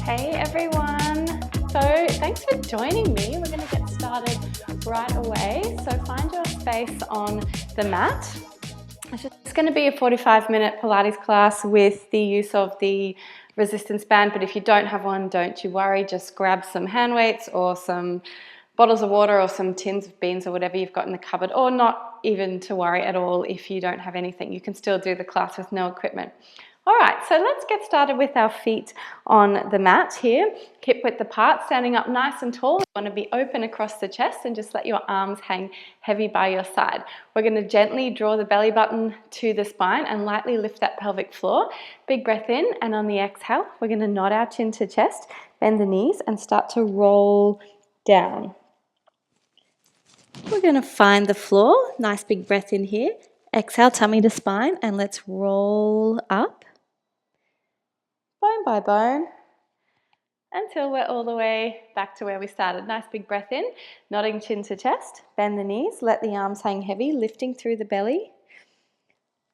Hey everyone! So thanks for joining me. We're going to get started right away. So find your space on the mat. It's going to be a 45-minute Pilates class with the use of the resistance band, but if you don't have one, don't you worry. Just grab some hand weights or some bottles of water or some tins of beans or whatever you've got in the cupboard, or not even to worry at all if you don't have anything. You can still do the class with no equipment. All right, so let's get started with our feet on the mat here. Hip width apart, standing up nice and tall. You want to be open across the chest and just let your arms hang heavy by your side. We're going to gently draw the belly button to the spine and lightly lift that pelvic floor. Big breath in, and on the exhale, we're going to nod our chin to chest, bend the knees and start to roll down. We're going to find the floor. Nice big breath in here. Exhale, tummy to spine, and let's roll up. Bone by bone, until we're all the way back to where we started. Nice big breath in, nodding chin to chest, bend the knees, let the arms hang heavy, lifting through the belly,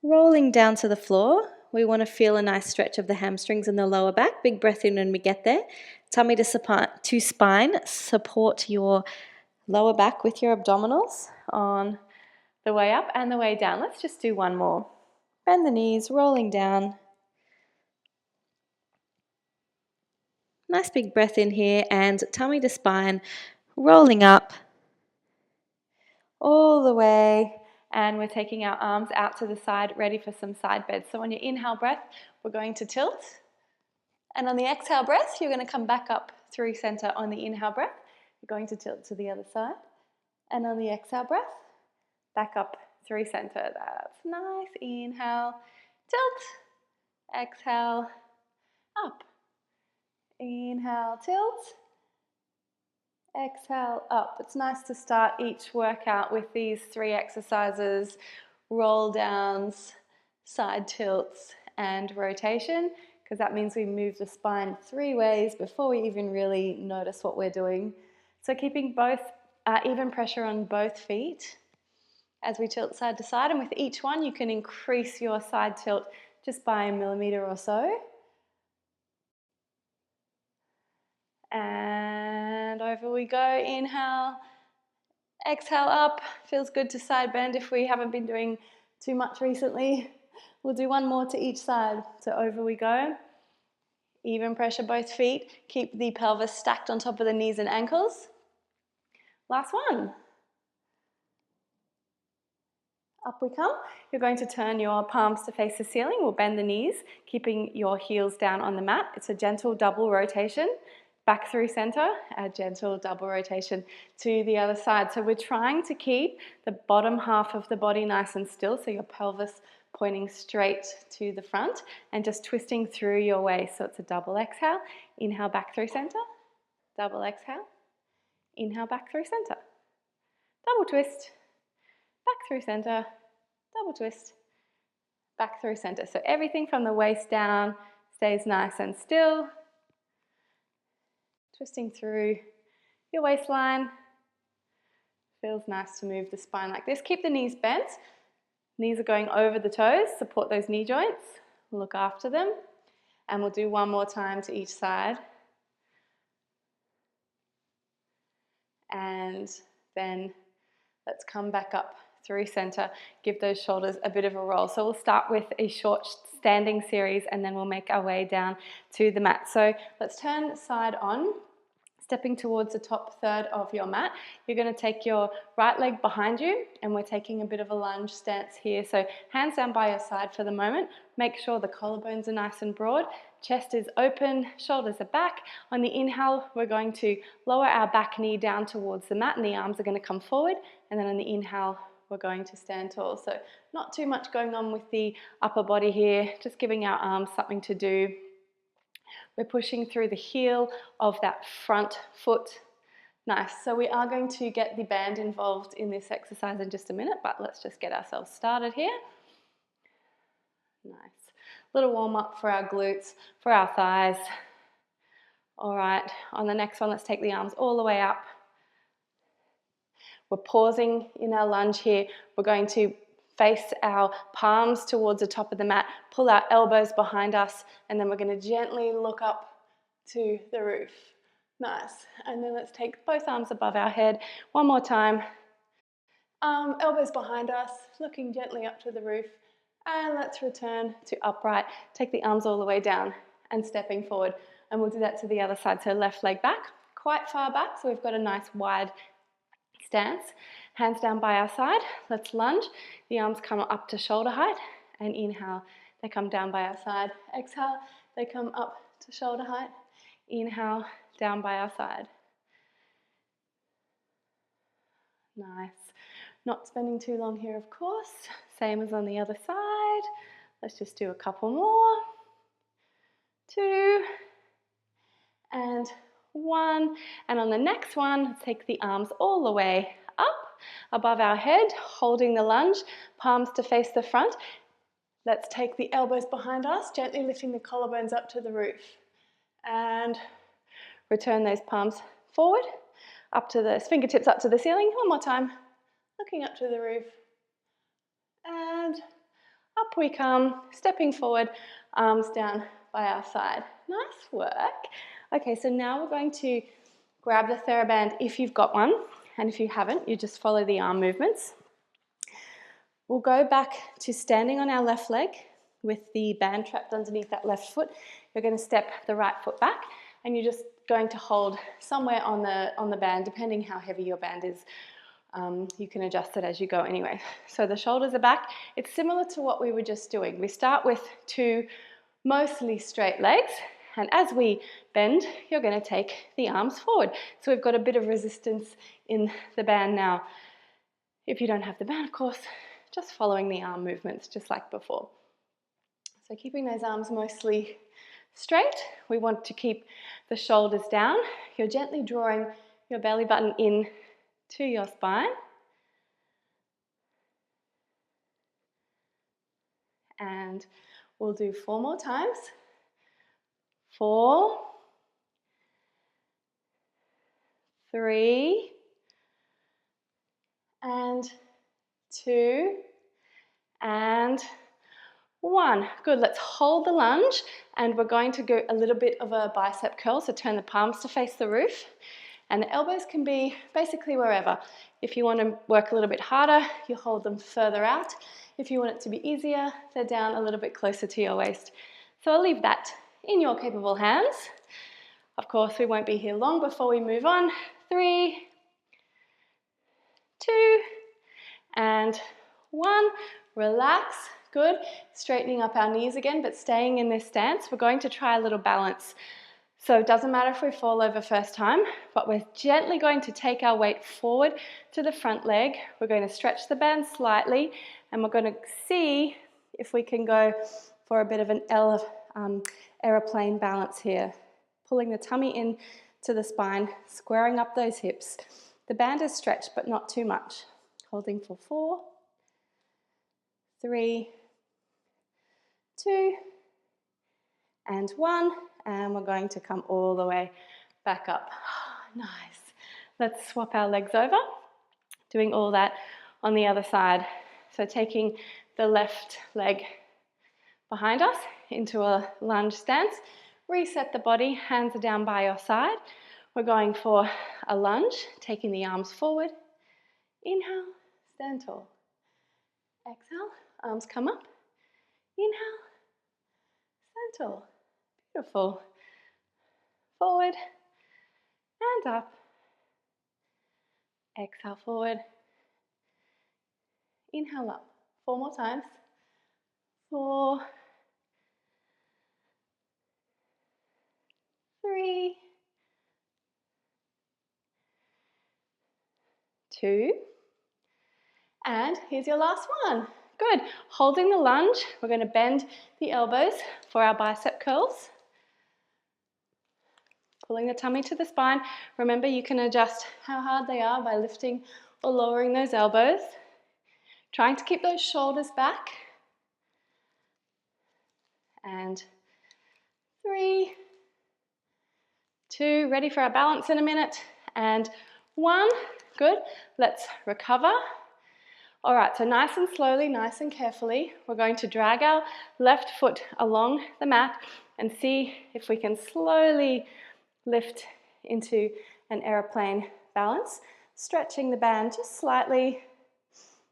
rolling down to the floor. We want to feel a nice stretch of the hamstrings and the lower back. Big breath in when we get there. Tummy to spine, support your lower back with your abdominals on the way up and the way down. Let's just do one more. Bend the knees, rolling down. Nice big breath in here, and tummy to spine, rolling up all the way, and we're taking our arms out to the side, ready for some side bends. So on your inhale breath, we're going to tilt, and on the exhale breath, you're going to come back up through center. On the inhale breath, you're going to tilt to the other side, and on the exhale breath, back up through center. That's nice. Inhale, tilt, exhale, up. Inhale, tilt, exhale, up. It's nice to start each workout with these 3 exercises: roll downs, side tilts, and rotation, because that means we move the spine 3 ways before we even really notice what we're doing. So keeping both even pressure on both feet as we tilt side to side, and with each one you can increase your side tilt just by a millimeter or so. And over we go. Inhale, exhale, up. Feels good to side bend if we haven't been doing too much recently. We'll do one more to each side. So over we go. Even pressure both feet. Keep the pelvis stacked on top of the knees and ankles. Last one. Up we come. You're going to turn your palms to face the ceiling. We'll bend the knees, keeping your heels down on the mat. It's a gentle double rotation. Back through center, a gentle double rotation to the other side. So we're trying to keep the bottom half of the body nice and still, so your pelvis pointing straight to the front and just twisting through your waist. So it's a double exhale, inhale back through center, double exhale, inhale back through center, double twist, back through center, double twist, back through center. So everything from the waist down stays nice and still. Twisting through your waistline. Feels nice to move the spine like this. Keep the knees bent. Knees are going over the toes. Support those knee joints. Look after them. And we'll do one more time to each side. And then let's come back up through center. Give those shoulders a bit of a roll. So we'll start with a short standing series, and then we'll make our way down to the mat. So let's turn side on. Stepping towards the top third of your mat, you're going to take your right leg behind you, and we're taking a bit of a lunge stance here. So hands down by your side for the moment. Make sure the collarbones are nice and broad. Chest is open, shoulders are back. On the inhale, we're going to lower our back knee down towards the mat, and the arms are going to come forward. And then on the inhale, we're going to stand tall. So not too much going on with the upper body here, just giving our arms something to do. We're pushing through the heel of that front foot. Nice. So we are going to get the band involved in this exercise in just a minute, but let's just get ourselves started here. Nice. Little warm up for our glutes, for our thighs. All right, on the next one, let's take the arms all the way up. We're pausing in our lunge here. We're going to face our palms towards the top of the mat, pull our elbows behind us, and then we're going to gently look up to the roof. Nice. And then let's take both arms above our head. One more time. Elbows behind us, looking gently up to the roof. And let's return to upright. Take the arms all the way down and stepping forward. And we'll do that to the other side. So left leg back, quite far back. So we've got a nice wide stance. Hands down by our side. Let's lunge. The arms come up to shoulder height. And inhale, they come down by our side. Exhale, they come up to shoulder height. Inhale, down by our side. Nice. Not spending too long here, of course. Same as on the other side. Let's just do a couple more. 2 and 1. And on the next one, take the arms all the way up above our head, holding the lunge, palms to face the front. Let's take the elbows behind us, gently lifting the collarbones up to the roof. And return those palms forward, up to the fingertips up to the ceiling. One more time. Looking up to the roof. And up we come, stepping forward, arms down by our side. Nice work. Okay, so now we're going to grab the TheraBand if you've got one, and if you haven't, you just follow the arm movements. We'll go back to standing on our left leg with the band trapped underneath that left foot. You're going to step the right foot back, and you're just going to hold somewhere on the band, depending how heavy your band is. You can adjust it as you go anyway. So the shoulders are back. It's similar to what we were just doing. We start with 2 mostly straight legs, and as we bend, you're going to take the arms forward. So we've got a bit of resistance in the band now. If you don't have the band, of course, just following the arm movements, just like before. So keeping those arms mostly straight. We want to keep the shoulders down. You're gently drawing your belly button in to your spine. And we'll do 4 more times. 4, 3, and 2, and 1. Good, let's hold the lunge, and we're going to go a little bit of a bicep curl, so turn the palms to face the roof, and the elbows can be basically wherever. If you want to work a little bit harder, you hold them further out. If you want it to be easier, they're down a little bit closer to your waist. So I'll leave that in your capable hands. Of course, we won't be here long before we move on. 3, 2, and 1. Relax. Good. Straightening up our knees again, but staying in this stance. We're going to try a little balance. So it doesn't matter if we fall over first time, but we're gently going to take our weight forward to the front leg. We're going to stretch the band slightly, and we're going to see if we can go for a bit of an aeroplane balance here. Pulling the tummy in to the spine, squaring up those hips. The band is stretched, but not too much. Holding for 4, 3, 2, and 1. And we're going to come all the way back up. Nice. Let's swap our legs over. Doing all that on the other side. So taking the left leg behind us into a lunge stance. Reset the body, hands are down by your side. We're going for a lunge, taking the arms forward. Inhale, stand tall. Exhale, arms come up. Inhale, stand tall. Beautiful. Forward and up. Exhale, forward. Inhale up. 4 more times. 4, 3, 2, and here's your last one. Good. Holding the lunge, we're going to bend the elbows for our bicep curls. Pulling the tummy to the spine. Remember, you can adjust how hard they are by lifting or lowering those elbows. Trying to keep those shoulders back. And 3, 2, ready for our balance in a minute. And 1, good. Let's recover. All right, so nice and slowly, nice and carefully, we're going to drag our left foot along the mat and see if we can slowly lift into an aeroplane balance, stretching the band just slightly,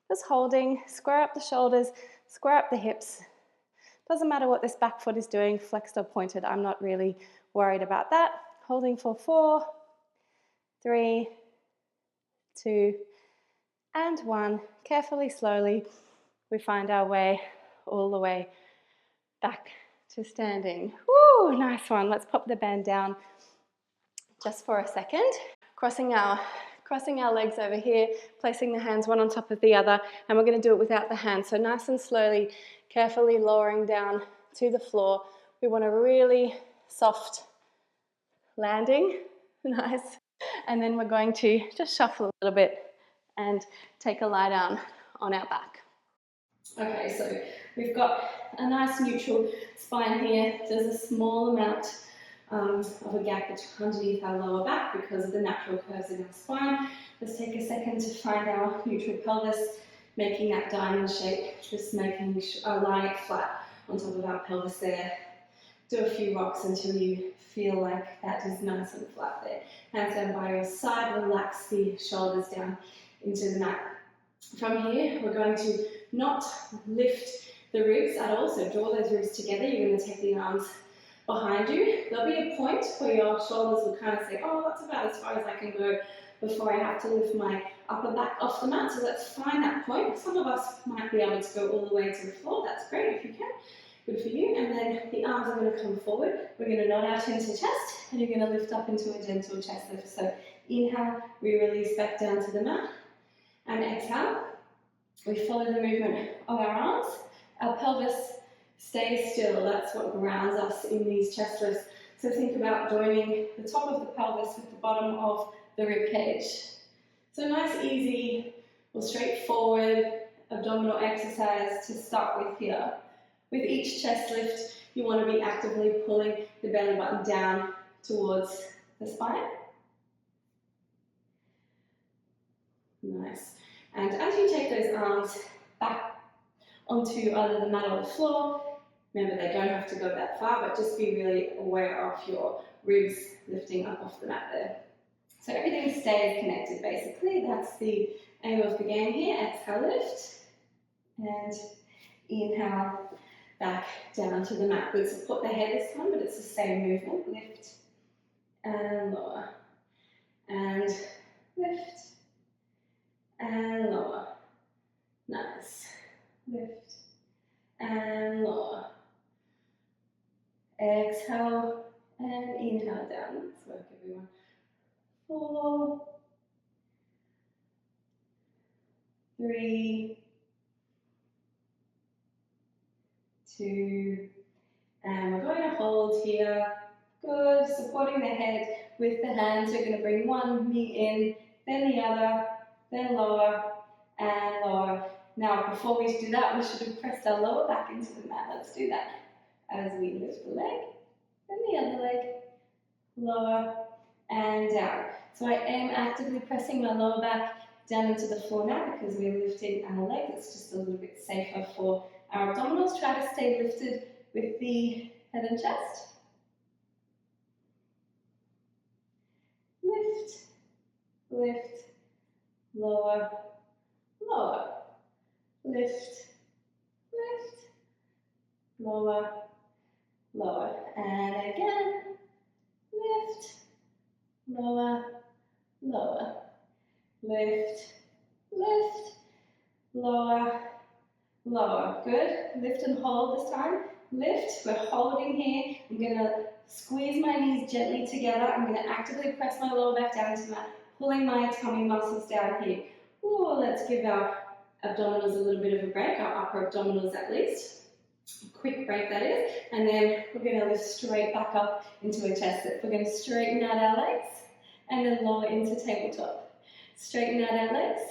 just holding, square up the shoulders, square up the hips. Doesn't matter what this back foot is doing, flexed or pointed, I'm not really worried about that. Holding for 4, 3, 2, and 1. Carefully, slowly, we find our way all the way back to standing. Woo, nice one. Let's pop the band down just for a second. Crossing our legs over here, placing the hands one on top of the other, and we're going to do it without the hands. So nice and slowly, carefully lowering down to the floor. We want a really soft landing, nice. And then we're going to just shuffle a little bit and take a lie down on our back. Okay, so we've got a nice neutral spine here. There's a small amount of a gap underneath our lower back because of the natural curves in our spine. Let's take a second to find our neutral pelvis, making that diamond shape, just lying it flat on top of our pelvis there. Do a few rocks until you feel like that is nice and flat there. Hands down by your side, relax the shoulders down into the mat. From here, we're going to not lift the ribs at all, so draw those ribs together. You're going to take the arms behind you. There'll be a point where your shoulders will kind of say, oh, that's about as far as I can go before I have to lift my upper back off the mat. So let's find that point. Some of us might be able to go all the way to the floor. That's great if you can. Good for you. And then the arms are going to come forward. We're going to nod our chin to chest, and you're going to lift up into a gentle chest lift. So inhale, we release back down to the mat. And exhale, we follow the movement of our arms. Our pelvis stays still. That's what grounds us in these chest lifts. So think about joining the top of the pelvis with the bottom of the rib cage. So nice, easy, or straightforward abdominal exercise to start with here. With each chest lift, you want to be actively pulling the belly button down towards the spine. Nice. And as you take those arms back onto either the mat or the floor, remember they don't have to go that far, but just be really aware of your ribs lifting up off the mat there. So everything stays connected basically. That's the aim of the game here. Exhale, lift. And inhale, back down to the mat. Good, support the head this time, but it's the same movement. Lift and lower. And lift. And lower. Nice. Lift and lower. Exhale and inhale down. Let's work, everyone. 4, 3, 2, and we're going to hold here. Good. Supporting the head with the hands. We're going to bring one knee in, then the other, then lower and lower. Now, before we do that, we should have pressed our lower back into the mat. Let's do that as we lift the leg, then the other leg, lower and down. So I am actively pressing my lower back down into the floor now because we're lifting our leg. It's just a little bit safer for our abdominals. Try to stay lifted with the head and chest. Lift, lift, lower, lower. Lift, lift, lower, lower. And again, lift, lower, lower. Lift, lift, lower, lower. Good. Lift and hold this time. Lift. We're holding here. I'm going to squeeze my knees gently together. I'm going to actively press my lower back down into mat, pulling my tummy muscles down here. Ooh, let's give our abdominals a little bit of a break, our upper abdominals at least. A quick break that is. And then we're going to lift straight back up into a chest lift. We're going to straighten out our legs and then lower into tabletop. Straighten out our legs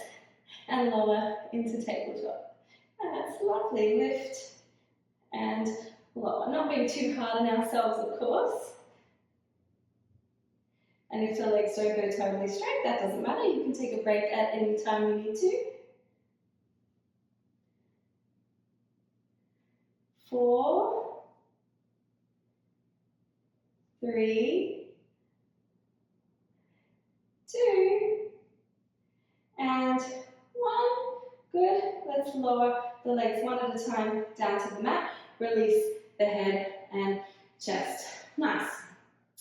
and lower into tabletop. That's lovely. Lift and lower. Not being too hard on ourselves, of course. And if the legs don't go totally straight, that doesn't matter. You can take a break at any time you need to. 4, 3, just lower the legs one at a time down to the mat. Release the head and chest. Nice.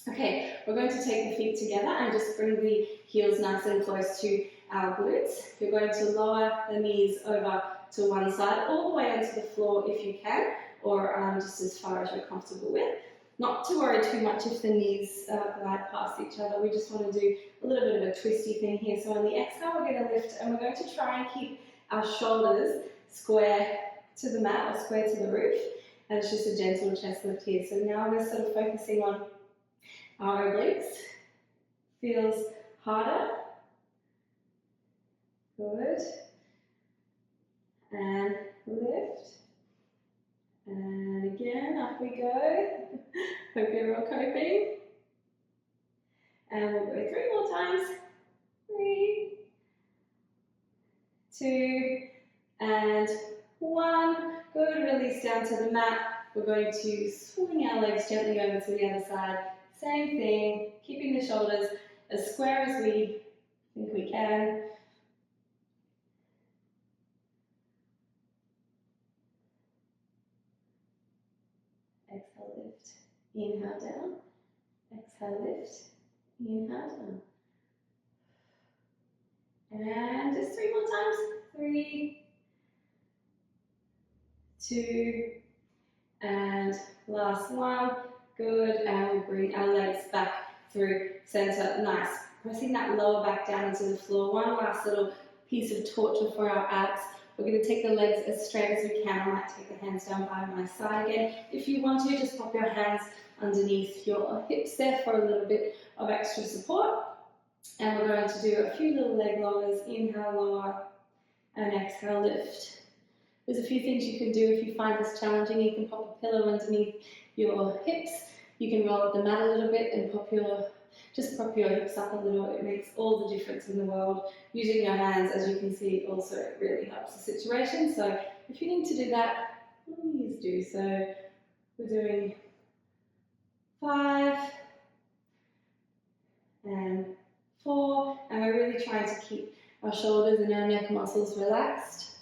Okay, we're going to take the feet together and just bring the heels nice and close to our glutes. You're going to lower the knees over to one side, all the way onto the floor if you can, or just as far as you're comfortable with. Not to worry too much if the knees glide past each other. We just want to do a little bit of a twisty thing here. So on the exhale, we're going to lift and we're going to try and keep our shoulders square to the mat or square to the roof. And it's just a gentle chest lift here. So now we're sort of focusing on our obliques. Feels harder. Good. And lift. And again, up we go. Hope you're all coping. And we'll go 3 more times. 3, 2, and 1. Good, release down to the mat. We're going to swing our legs gently over to the other side. Same thing, keeping the shoulders as square as we think we can. Exhale, lift. Inhale, down. Exhale, lift. Inhale, down. And just 3 more times. 3, 2, and last one. Good, and we'll bring our legs back through center. Nice. Pressing that lower back down into the floor. One last little piece of torture for our abs. We're going to take the legs as straight as we can. I might take the hands down by my side again. If you want to, just pop your hands underneath your hips there for a little bit of extra support. And we're going to do a few little leg lowers. Inhale, lower, and exhale, lift. There's a few things you can do if you find this challenging. You can pop a pillow underneath your hips. You can roll up the mat a little bit and just prop your hips up a little. It makes all the difference in the world. Using your hands, as you can see, also really helps the situation. So if you need to do that, please do so. We're doing 5 and 4, and we're really trying to keep our shoulders and our neck muscles relaxed.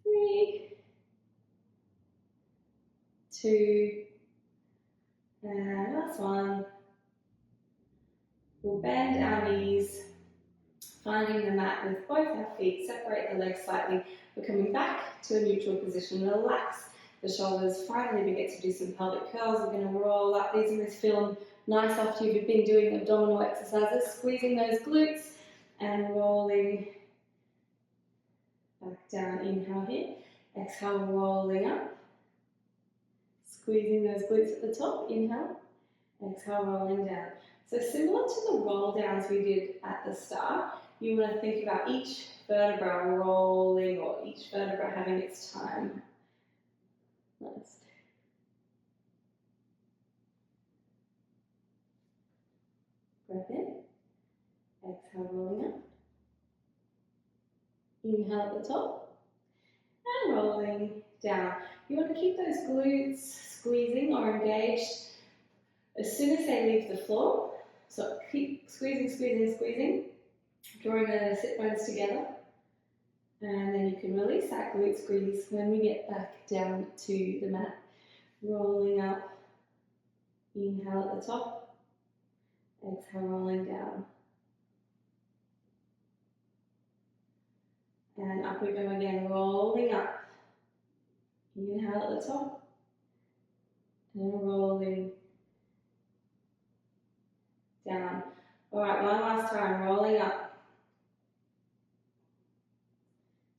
3, 2, and last one. We'll bend our knees, finding the mat with both our feet, separate the legs slightly. We're coming back to a neutral position. Relax the shoulders. Finally, we get to do some pelvic curls. We're going to roll up. These are going to feel nice after you've been doing abdominal exercises, squeezing those glutes and rolling back down. Inhale here. Exhale, rolling up. Squeezing those glutes at the top. Inhale. Exhale, rolling down. So similar to the roll downs we did at the start, you want to think about each vertebra rolling or each vertebra having its time. Nice. Breath in. Exhale, rolling up. Inhale at the top. And rolling down. You want to keep those glutes squeezing or engaged as soon as they leave the floor. So keep squeezing, squeezing, squeezing, drawing the sit bones together. And then you can release that glute squeeze when we get back down to the mat. Rolling up. Inhale at the top. Exhale, rolling down. And up we go again, rolling up. Inhale at the top. And rolling down. All right, one last time, rolling up.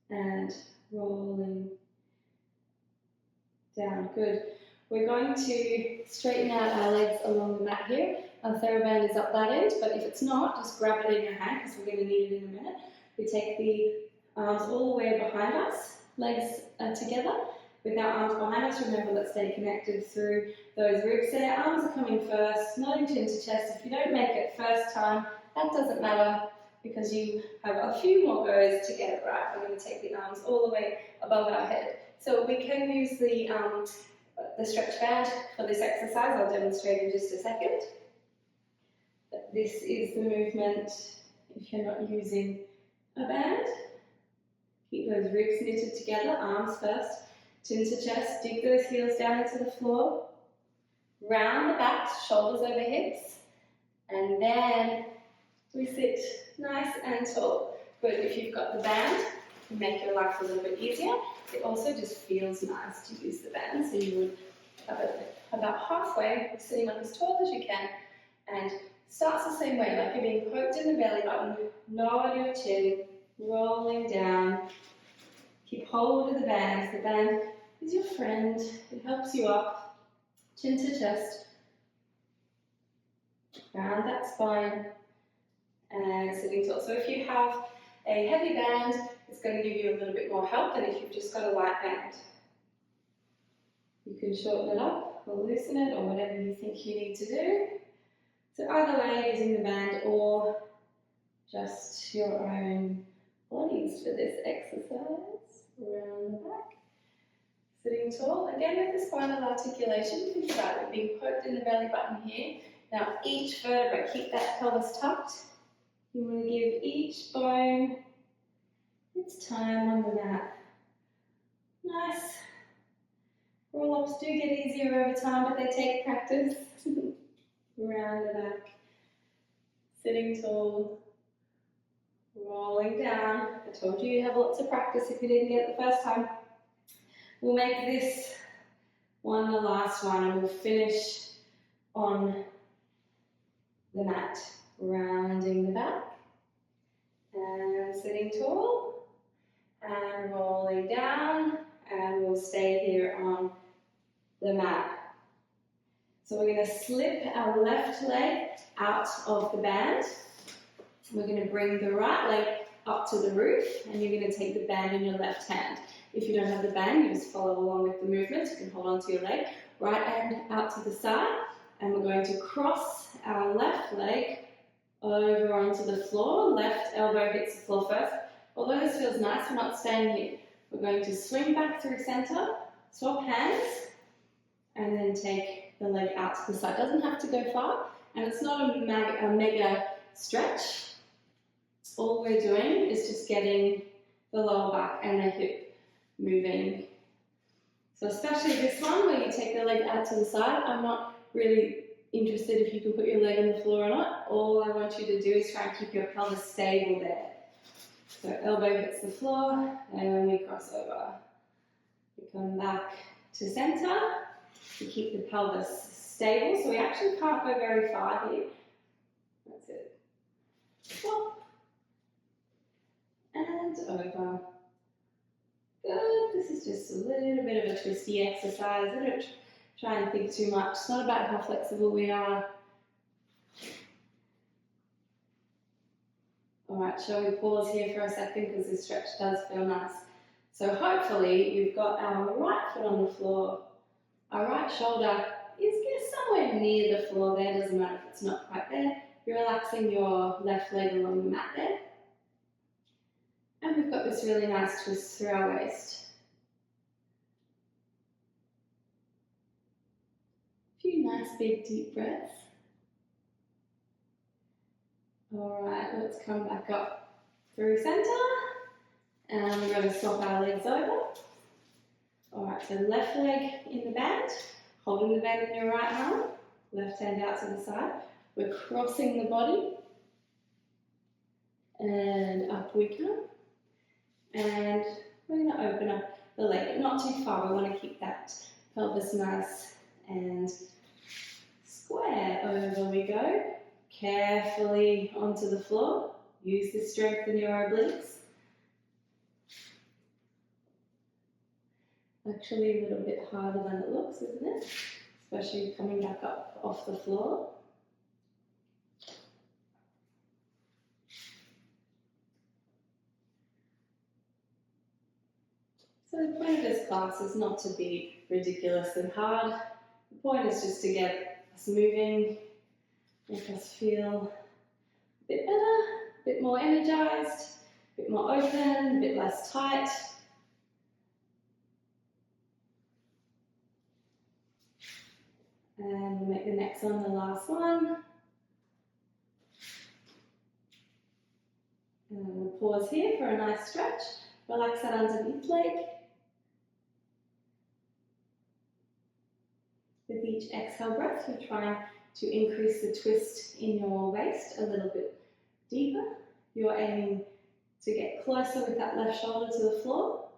And rolling down. Good. We're going to straighten out our legs along the mat here. Our TheraBand is up that end, but if it's not, just grab it in your hand because we're going to need it in a minute. We take the arms all the way behind us, legs together. With our arms behind us, remember, let's stay connected through those ribs there. Arms are coming first, nodding chin to chest. If you don't make it first time, that doesn't matter because you have a few more goes to get it right. We're going to take the arms all the way above our head. So we can use the stretch band for this exercise. I'll demonstrate in just a second. But this is the movement if you're not using a band. If Keep those ribs knitted together, arms first, chin to chest, dig those heels down into the floor. Round the back, shoulders over hips, and then we sit nice and tall. Good, if you've got the band, to make your life a little bit easier. It also just feels nice to use the band, so you would have it about halfway, sitting up as tall as you can, and starts the same way, like you're being poked in the belly button, lower your chin, rolling down. Keep hold of the band. The band is your friend. It helps you up, chin to chest, round that spine, and sitting tall. So if you have a heavy band, it's going to give you a little bit more help than if you've just got a light band. You can shorten it up or loosen it or whatever you think you need to do. So either way, using the band or just your own bodies for this exercise. Around the back. Sitting tall. Again with the spinal articulation, think about it being poked in the belly button here. Now each vertebra, keep that pelvis tucked. You want to give each bone its time on the mat. Nice. Roll-ups do get easier over time, but they take practice. Around the back. Sitting tall. Rolling down. I told you have lots of practice if you didn't get it the first time. We'll make this one the last one and we'll finish on the mat. Rounding the back. And sitting tall. And rolling down. And we'll stay here on the mat. So we're going to slip our left leg out of the band. We're going to bring the right leg up to the roof and you're going to take the band in your left hand. If you don't have the band, you just follow along with the movement. You can hold on to your leg. Right hand out to the side and we're going to cross our left leg over onto the floor. Left elbow hits the floor first. Although this feels nice, we're not staying here. We're going to swing back through center, swap hands, and then take the leg out to the side. Doesn't have to go far, and it's not a mega stretch. All we're doing is just getting the lower back and the hip moving. So especially this one where you take the leg out to the side, I'm not really interested if you can put your leg on the floor or not. All I want you to do is try and keep your pelvis stable there. So elbow hits the floor and we cross over. We come back to center. We keep the pelvis stable, so we actually can't go very far here. That's it. Swap. And over. Good. This is just a little bit of a twisty exercise. I don't try and think too much. It's not about how flexible we are. Alright, shall we pause here for a second because this stretch does feel nice. So hopefully you've got our right foot on the floor. Our right shoulder is somewhere near the floor there. Doesn't matter if it's not quite there. You're relaxing your left leg along the mat there. And we've got this really nice twist through our waist. A few nice big deep breaths. Alright, let's come back up through center. And we're going to swap our legs over. Alright, so left leg in the band, holding the band in your right arm, left hand out to the side. We're crossing the body. And up we come. And we're going to open up the leg, not too far. We want to keep that pelvis nice and square. Over we go. Carefully onto the floor. Use this to strengthen your obliques. Actually a little bit harder than it looks, isn't it? Especially coming back up off the floor. So the point of this class is not to be ridiculously hard. The point is just to get us moving, make us feel a bit better, a bit more energized, a bit more open, a bit less tight. And we'll make the next one the last one. And we'll pause here for a nice stretch. Relax that underneath leg. With each exhale breath, you're trying to increase the twist in your waist a little bit deeper. You're aiming to get closer with that left shoulder to the floor.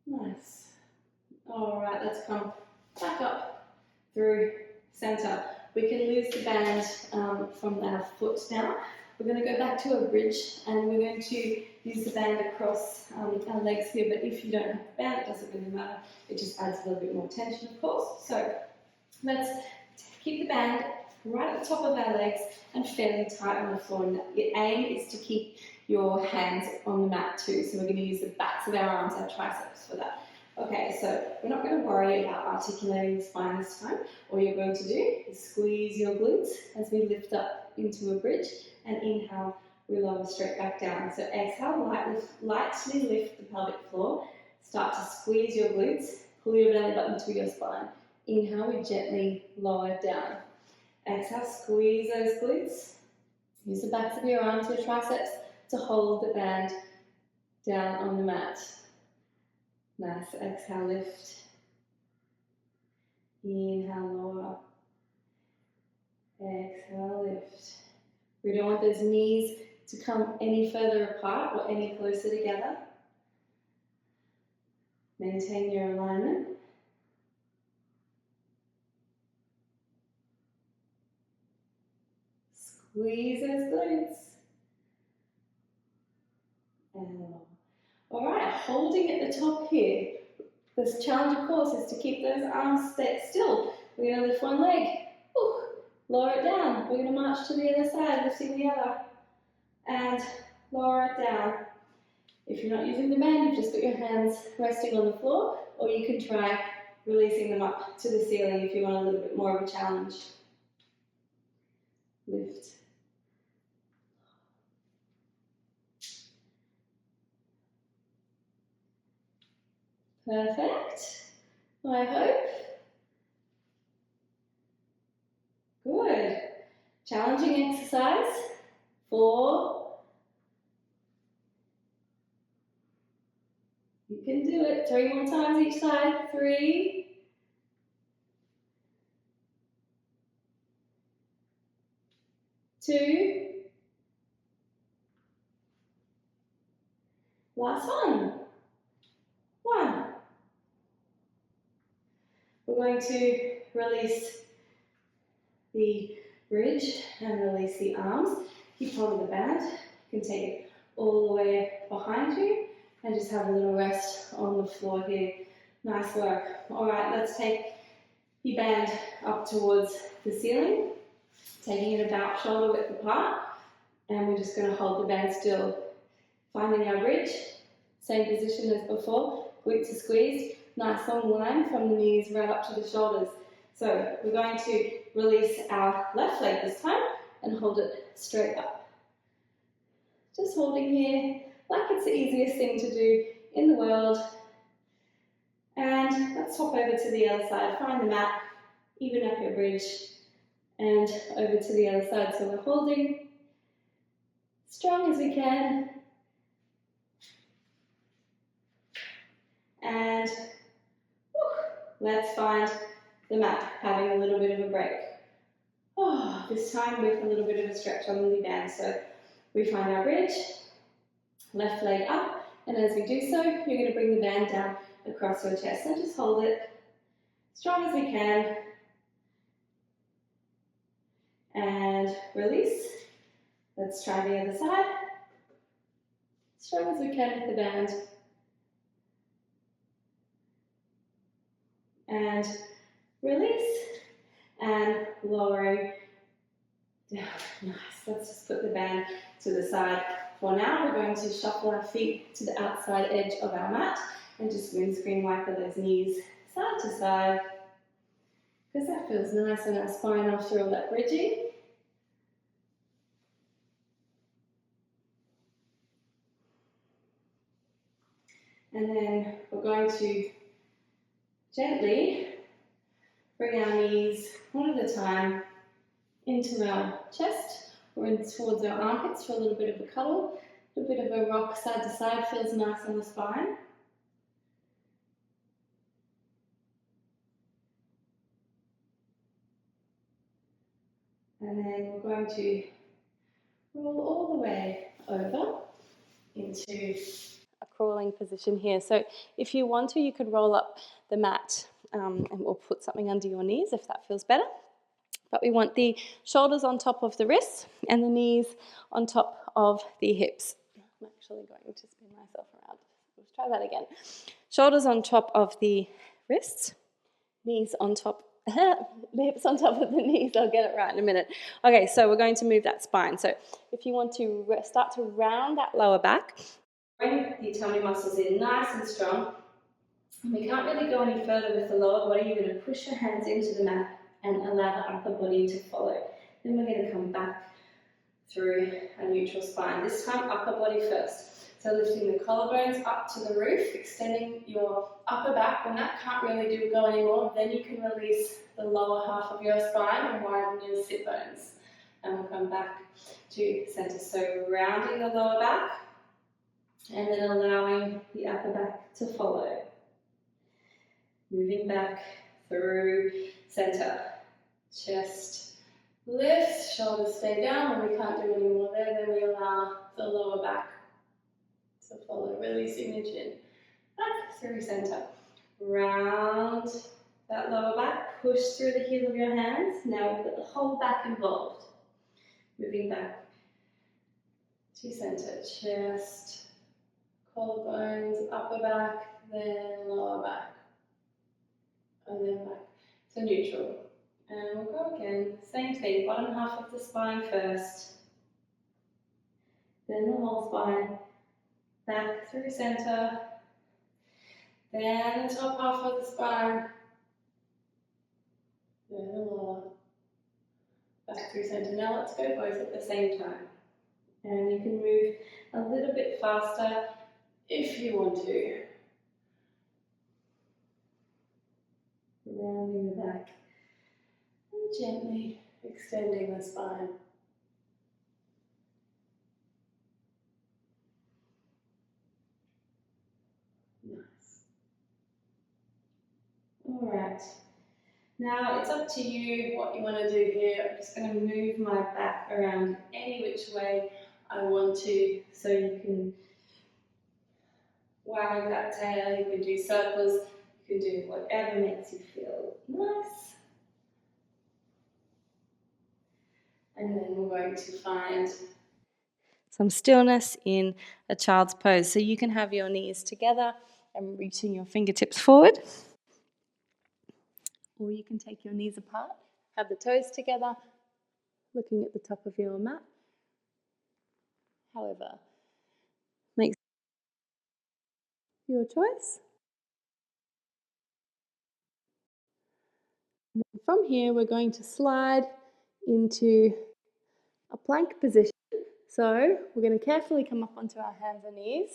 Nice. All right, let's come back up through center. We can lose the band from our foot now. We're going to go back to a bridge and we're going to use the band across our legs here, but if you don't have the band, it doesn't really matter. It just adds a little bit more tension, of course. So let's keep the band right at the top of our legs and fairly tight on the floor. And the aim is to keep your hands on the mat too. So we're going to use the backs of our arms, our triceps for that. Okay, so we're not going to worry about articulating the spine this time. All you're going to do is squeeze your glutes as we lift up into a bridge, and inhale, we lower straight back down. So exhale, lightly lift the pelvic floor, start to squeeze your glutes, pull your belly button to your spine. Inhale, we gently lower down. Exhale, squeeze those glutes. Use the backs of your arms, your triceps, to hold the band down on the mat. Nice. Exhale, lift. Inhale, lower. Exhale, lift. We don't want those knees to come any further apart or any closer together. Maintain your alignment. Squeeze those glutes. And lower. All right, holding at the top here. This challenge, of course, is to keep those arms still. We're going to lift one leg. Ooh, lower it down. We're going to march to the other side, lifting the other. And lower it down. If you're not using the band, you've just got your hands resting on the floor, or you can try releasing them up to the ceiling if you want a little bit more of a challenge. Lift. Perfect. I hope. Good. Challenging exercise. 4. You can do it. 3 more times each side. 3. 2. Last one. 1. We're going to release the bridge and release the arms. Keep hold of the band. You can take it all the way behind you and just have a little rest on the floor here. Nice work. All right, let's take the band up towards the ceiling, taking it about shoulder width apart, and we're just going to hold the band still. Finding our bridge, same position as before, glutes are squeezed, nice long line from the knees right up to the shoulders. So we're going to release our left leg this time and hold it straight up. Just holding here like it's the easiest thing to do in the world. And let's hop over to the other side. Find the mat, even up your bridge, and over to the other side. So we're holding strong as we can. And let's find the mat, having a little bit of a break. Oh, this time with a little bit of a stretch on the band. So we find our bridge, left leg up, and as we do so, you're going to bring the band down across your chest. So just hold it strong as we can. And release. Let's try the other side. Strong as we can with the band. And release. And lowering down. Nice. Let's just put the band to the side. For now, we're going to shuffle our feet to the outside edge of our mat and just windscreen wiper those knees side to side, because that feels nice on our spine after all that bridging. And then we're going to gently bring our knees one at a time into our chest We're in towards our armpits for a little bit of a cuddle. A little bit of a rock side to side, feels nice on the spine. And then we're going to roll all the way over into a crawling position here. So if you want to, you could roll up the mat and we'll put something under your knees if that feels better. But we want the shoulders on top of the wrists and the knees on top of the hips. I'm actually going to spin myself around. Let's try that again. Shoulders on top of the wrists, knees on top, the hips on top of the knees. I'll get it right in a minute. Okay, so we're going to move that spine. So if you want to start to round that lower back, bring the tummy muscles in nice and strong. And we can't really go any further with the lower body. You're going to push your hands into the mat and allow the upper body to follow. Then we're going to come back through a neutral spine. This time, upper body first. So lifting the collarbones up to the roof, extending your upper back. When that can't really go anymore, then you can release the lower half of your spine and widen your sit bones. And we'll come back to center. So rounding the lower back and then allowing the upper back to follow. Moving back through center. Chest lifts, shoulders stay down. When we can't do any more there, then we allow the lower back to follow, releasing the chin. Back through center. Round that lower back, push through the heel of your hands. Now we've got the whole back involved. Moving back to center. Chest, collarbones, upper back, then lower back. And then back to neutral. And we'll go again. Same thing, bottom half of the spine first. Then the whole spine. Back through center. Then the top half of the spine. Then the lower. Back through center. Now let's go both at the same time. And you can move a little bit faster if you want to. Rounding the back. And gently extending the spine. Nice. All right. Now it's up to you what you want to do here. I'm just going to move my back around any which way I want to, so you can wag that tail, you can do circles, you can do whatever makes you feel nice. And then we're going to find some stillness in a child's pose. So you can have your knees together and reaching your fingertips forward. Or you can take your knees apart, have the toes together, looking at the top of your mat. However, make your choice. And then from here, we're going to slide into a plank position. So we're going to carefully come up onto our hands and knees.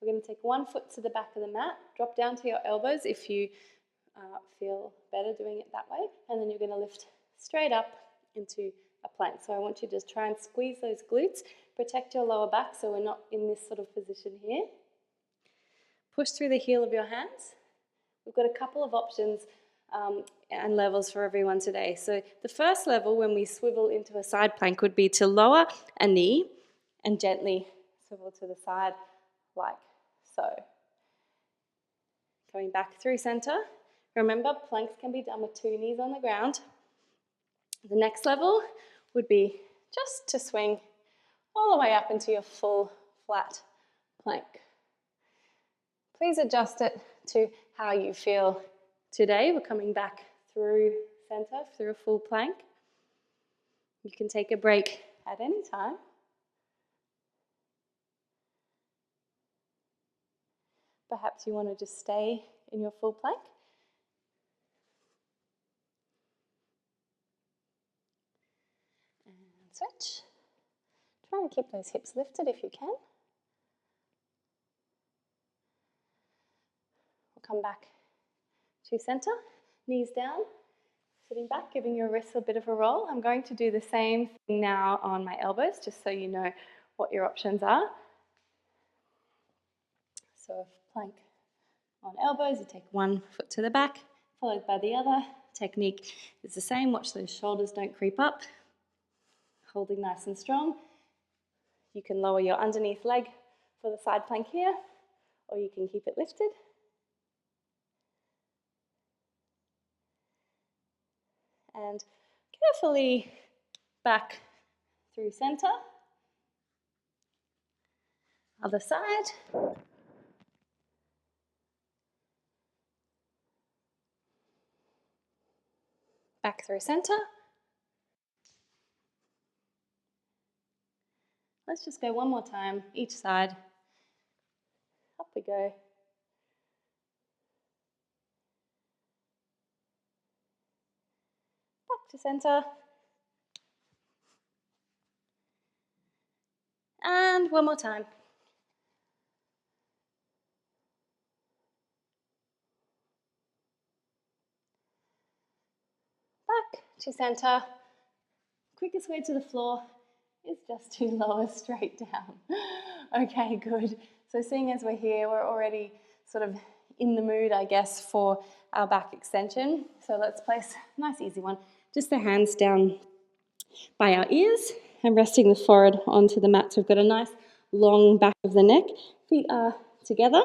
We're going to take one foot to the back of the mat, drop down to your elbows if you feel better doing it that way, and then you're going to lift straight up into a plank. So I want you to just try and squeeze those glutes, protect your lower back so we're not in this sort of position here. Push through the heel of your hands. We've got a couple of options and levels for everyone today. So the first level, when we swivel into a side plank, would be to lower a knee and gently swivel to the side like so. Going back through center. Remember, planks can be done with 2 knees on the ground. The next level would be just to swing all the way up into your full flat plank. Please adjust it to how you feel today. We're coming back through center, through a full plank. You can take a break at any time. Perhaps you want to just stay in your full plank. And switch. Try and keep those hips lifted if you can. We'll come back to center, knees down. Sitting back, giving your wrists a bit of a roll. I'm going to do the same thing now on my elbows, just so you know what your options are. So plank on elbows, you take one foot to the back, followed by the other. Technique is the same. Watch those shoulders don't creep up. Holding nice and strong. You can lower your underneath leg for the side plank here, or you can keep it lifted. And carefully back through center. Other side. Back through center. Let's just go one more time, each side. Up we go. Back to center. And one more time. Back to center. Quickest way to the floor is just to lower straight down. Okay, good. So seeing as we're here, we're already sort of in the mood, I guess, for our back extension. So let's place a nice easy one. Just the hands down by our ears and resting the forehead onto the mat. So we've got a nice long back of the neck. Feet are together.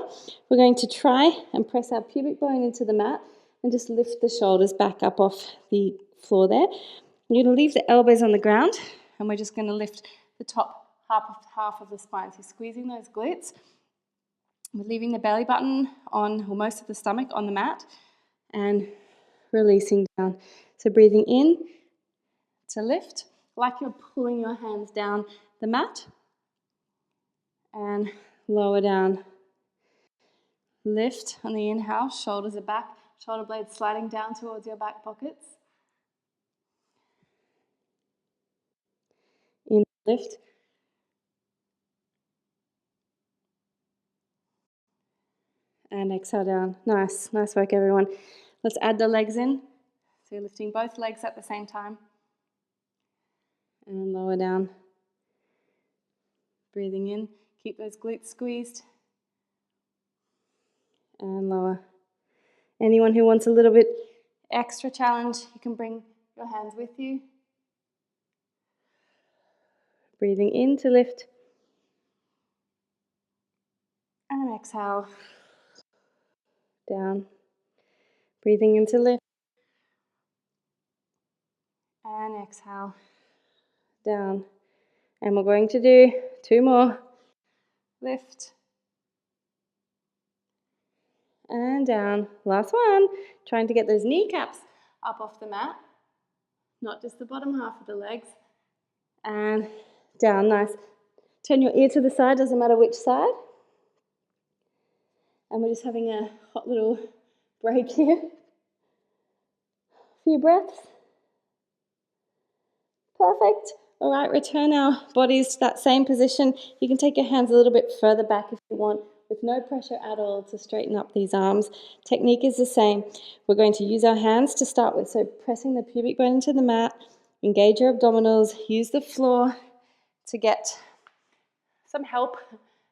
We're going to try and press our pubic bone into the mat and just lift the shoulders back up off the floor there. You're going to leave the elbows on the ground and we're just going to lift the top half of the spine. So squeezing those glutes. We're leaving the belly button on, or most of the stomach on the mat, and releasing down. So breathing in to lift, like you're pulling your hands down the mat, and lower down. Lift on the inhale, shoulders are back, shoulder blades sliding down towards your back pockets. In lift. And exhale down. Nice work, everyone. Let's add the legs in. So you're lifting both legs at the same time. And lower down. Breathing in. Keep those glutes squeezed. And lower. Anyone who wants a little bit extra challenge, you can bring your hands with you. Breathing in to lift. And exhale. Down. Breathing in to lift. And exhale. Down. And we're going to do 2 more. Lift. And down. Last one. Trying to get those kneecaps up off the mat. Not just the bottom half of the legs. And down. Nice. Turn your ear to the side, doesn't matter which side. And we're just having a hot little break here. Few breaths. Perfect. All right, return our bodies to that same position. You can take your hands a little bit further back if you want, with no pressure at all to straighten up these arms. Technique is the same. We're going to use our hands to start with. So pressing the pubic bone into the mat, engage your abdominals, use the floor to get some help,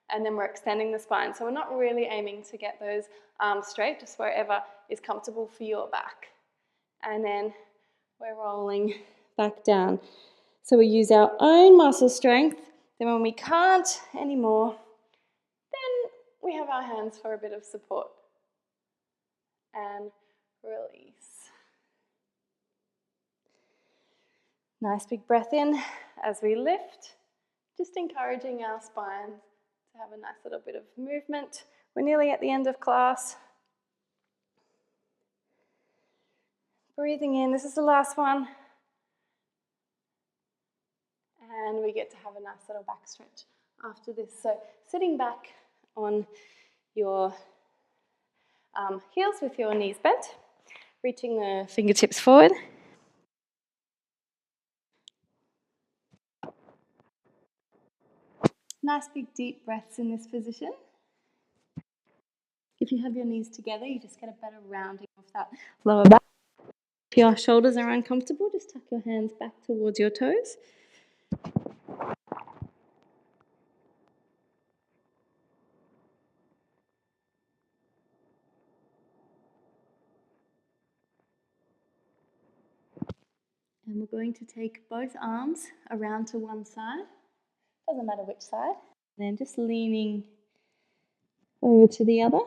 and then we're extending the spine. So we're not really aiming to get those arms straight, just wherever is comfortable for your back. And then we're rolling back down. So we use our own muscle strength. Then when we can't anymore, then we have our hands for a bit of support. And release. Nice big breath in as we lift, just encouraging our spine to have a nice little bit of movement. We're nearly at the end of class. Breathing in, this is the last one. And we get to have a nice little back stretch after this. So sitting back on your heels with your knees bent, reaching the fingertips forward. Nice big deep breaths in this position. If you have your knees together, you just get a better rounding of that lower back. If your shoulders are uncomfortable, just tuck your hands back towards your toes. And we're going to take both arms around to one side. Doesn't matter which side. And then just leaning over to the other.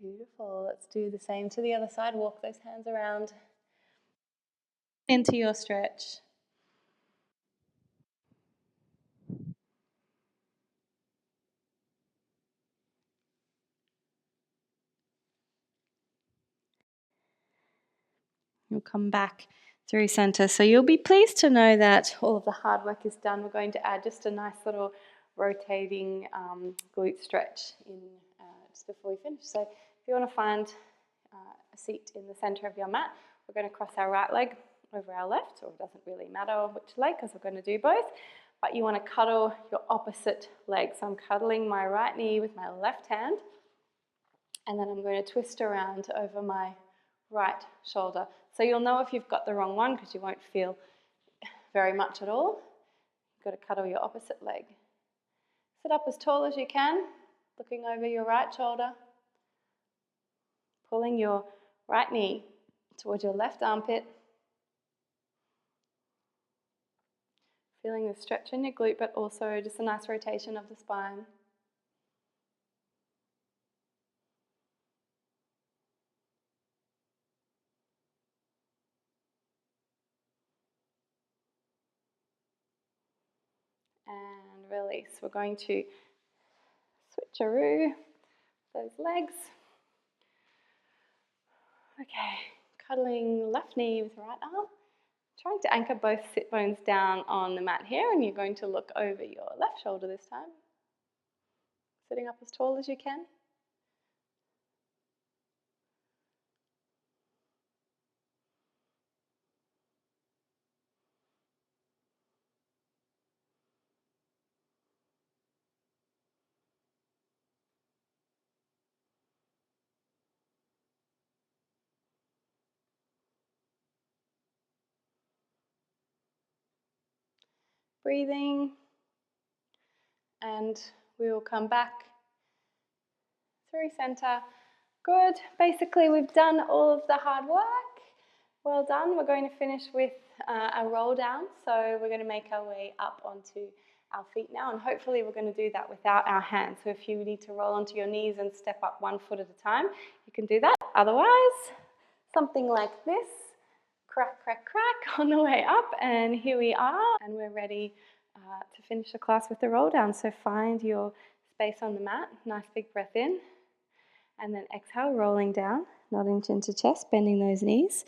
Beautiful. Let's do the same to the other side. Walk those hands around into your stretch. You'll come back through center. So you'll be pleased to know that all of the hard work is done. We're going to add just a nice little rotating glute stretch in just before we finish. So if you want to find a seat in the center of your mat, we're going to cross our right leg over our left, or it doesn't really matter which leg because we're going to do both. But you want to cuddle your opposite leg. So I'm cuddling my right knee with my left hand, and then I'm going to twist around over my right shoulder. So you'll know if you've got the wrong one because you won't feel very much at all. You've got to cuddle your opposite leg. Sit up as tall as you can, looking over your right shoulder, pulling your right knee towards your left armpit, feeling the stretch in your glute, but also just a nice rotation of the spine. And release. We're going to switcheroo those legs. Okay, cuddling left knee with right arm. Trying to anchor both sit bones down on the mat here, and you're going to look over your left shoulder this time. Sitting up as tall as you can. Breathing, and we will come back through center. Good. Basically, we've done all of the hard work. Well done. We're going to finish with a roll down. So we're going to make our way up onto our feet now, and hopefully we're going to do that without our hands. So if you need to roll onto your knees and step up 1 foot at a time, you can do that. Otherwise, something like this. Crack, crack, crack on the way up, and here we are, and we're ready to finish the class with the roll down. So find your space on the mat, nice big breath in, and then exhale, rolling down, nodding chin to chest, bending those knees.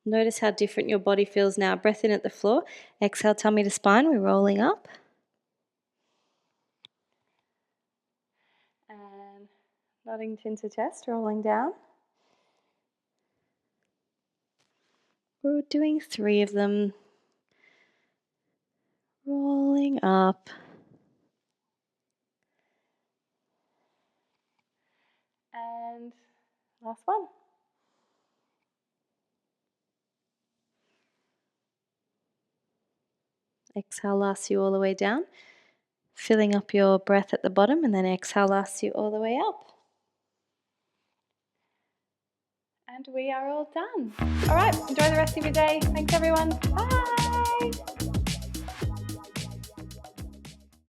Notice how different your body feels now. Breath in at the floor, exhale, tummy to spine, we're rolling up. And nodding chin to chest, rolling down. We're doing 3 of them. Rolling up. And last one. Exhale lasts you all the way down. Filling up your breath at the bottom, and then exhale lasts you all the way up. And we are all done. All right, enjoy the rest of your day. Thanks everyone. Bye.